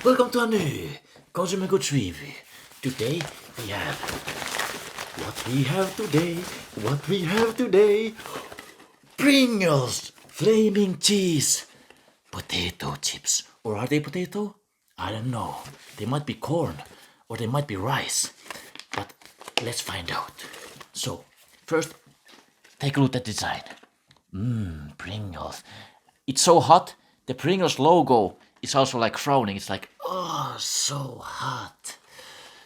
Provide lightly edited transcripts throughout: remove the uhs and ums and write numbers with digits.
Welcome to a new Consumer Goods review. Today we have what we have today. Pringles, flaming cheese, potato chips. Or are they potato? I don't know. They might be corn or they might be rice. But let's find out. So, first, take a look at the design. Pringles. It's so hot. The Pringles logo is also like frowning. It's like, oh, so hot.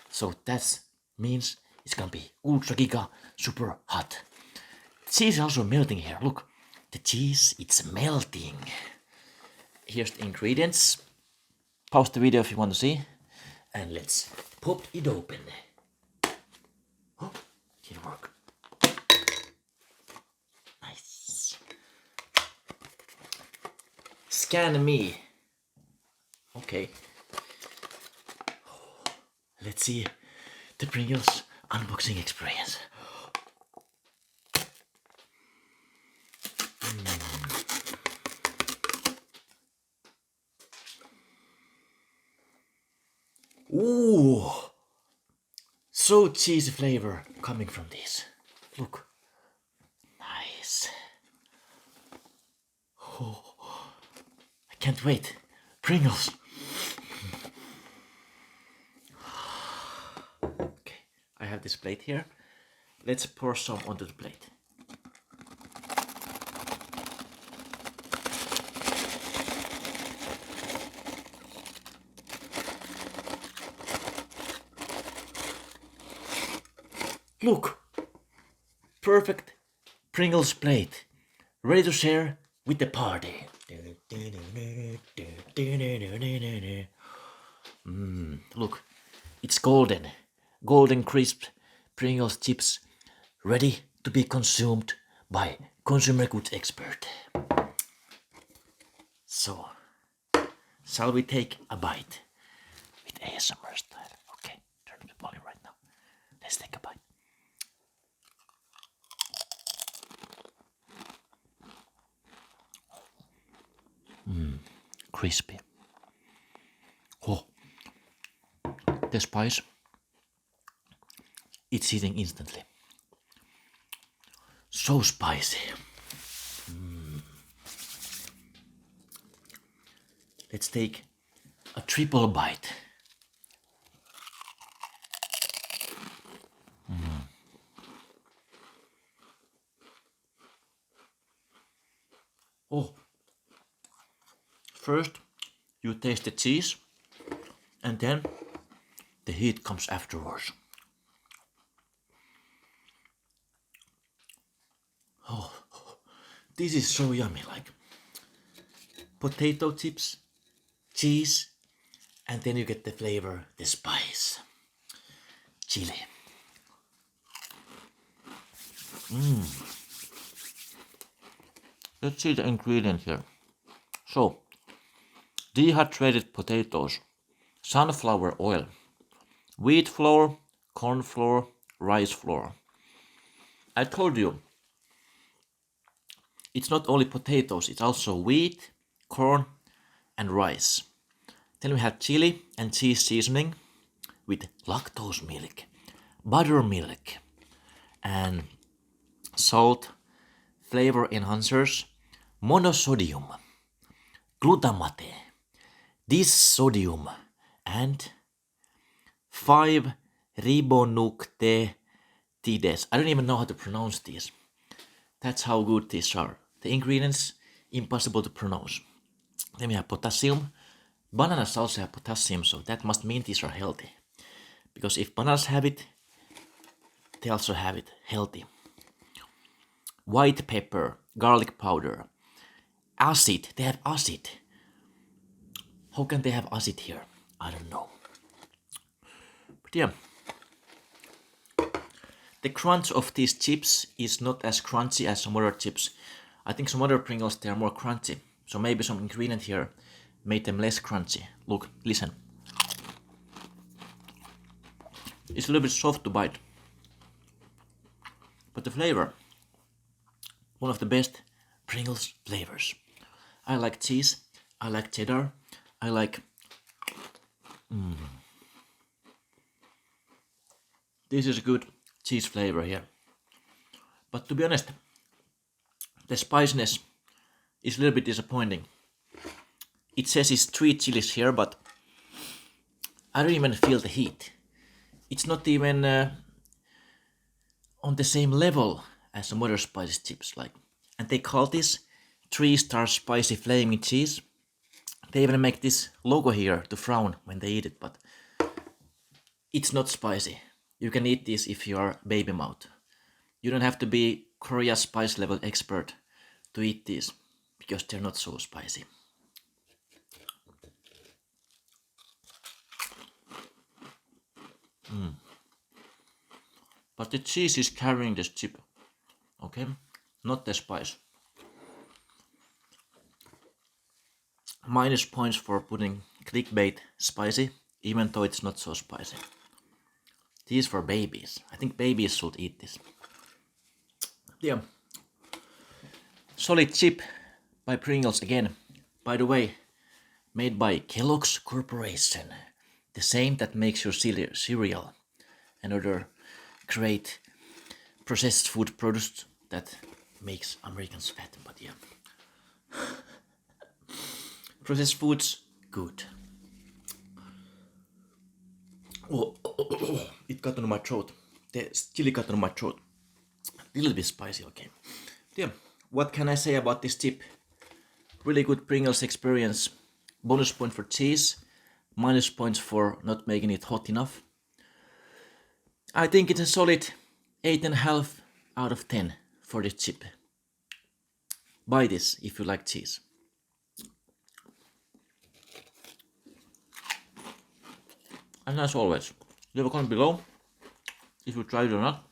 So that means it's gonna be ultra giga super hot. The cheese is also melting here. Look, the cheese, it's melting. Here's the ingredients. Pause the video if you want to see. And let's pop it open. Oh, didn't work. Nice. Scan me. Okay. Let's see the Pringles unboxing experience. Ooh, so cheesy flavor coming from this. Look, nice. Oh, I can't wait. Pringles. Okay, I have this plate here. Let's pour some onto the plate. Look, perfect Pringles plate, ready to share with the party. Look, it's golden crisp Pringles chips, ready to be consumed by consumer goods expert. So, shall we take a bite with ASMR style? Okay, turn up the volume right now. Let's take a bite. Crispy. Oh, the spice, it's hitting instantly. So spicy. Let's take a triple bite. Oh, first you taste the cheese and then the heat comes afterwards. Oh, this is so yummy, like potato chips, cheese, and then you get the flavor, the spice, chili. Let's see the ingredients here. So, dehydrated potatoes, sunflower oil, wheat flour, corn flour, rice flour. I told you, it's not only potatoes, it's also wheat, corn, and rice. Then we have chili and cheese seasoning with lactose milk, buttermilk, and salt, flavor enhancers, monosodium, glutamate, disodium, and 5 ribonucleotides. I don't even know how to pronounce these. That's how good these are. The ingredients, impossible to pronounce. Then we have potassium. Bananas also have potassium, so that must mean these are healthy. Because if bananas have it, they also have it healthy. White pepper, garlic powder, acid. They have acid. How can they have acid here? I don't know. But yeah. The crunch of these chips is not as crunchy as some other chips. I think some other Pringles, they are more crunchy. So maybe some ingredient here made them less crunchy. Look, listen. It's a little bit soft to bite. But the flavor, one of the best Pringles flavors. I like cheese, I like cheddar, I like This is a good cheese flavor here. But to be honest, the spiciness is a little bit disappointing. It says it's 3 chilies here, but I don't even feel the heat. It's not even on the same level as some other spicy chips. And they call this 3-star spicy flaming cheese. They even make this logo here to frown when they eat it, but it's not spicy. You can eat this if you are baby mouth. You don't have to be Korea spice level expert to eat these, because they're not so spicy. But the cheese is carrying this chip, okay? Not the spice. Minus points for putting clickbait spicy, even though it's not so spicy. These for babies. I think babies should eat this. Yeah. Solid chip by Pringles again. By the way, made by Kellogg's Corporation. The same that makes your cereal and other great processed food products that makes Americans fat, but yeah. Processed foods, good. Oh, it got on my throat. The chili got on my throat. A little bit spicy, okay. Yeah, what can I say about this chip? Really good Pringles experience. Bonus point for cheese. Minus points for not making it hot enough. I think it's a solid 8.5 out of 10 for this chip. Buy this if you like cheese. And as always, leave a comment below if you tried it or not.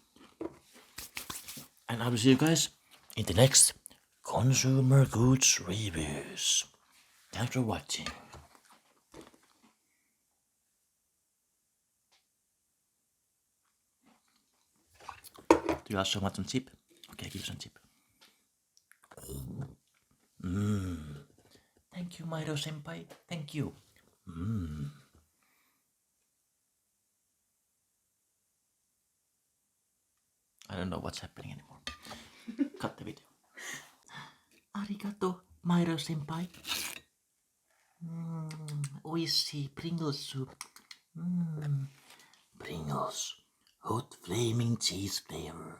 And I will see you guys in the next Consumer Goods Reviews. Thanks for watching. Do you also want some chip? Okay, give you some chip. Thank you, Mairo Senpai. Thank you. I don't know what's happening anymore. Cut the video. Arigato, Mairo Senpai. Oishii Pringles soup. Pringles. Hot flaming cheese flavor.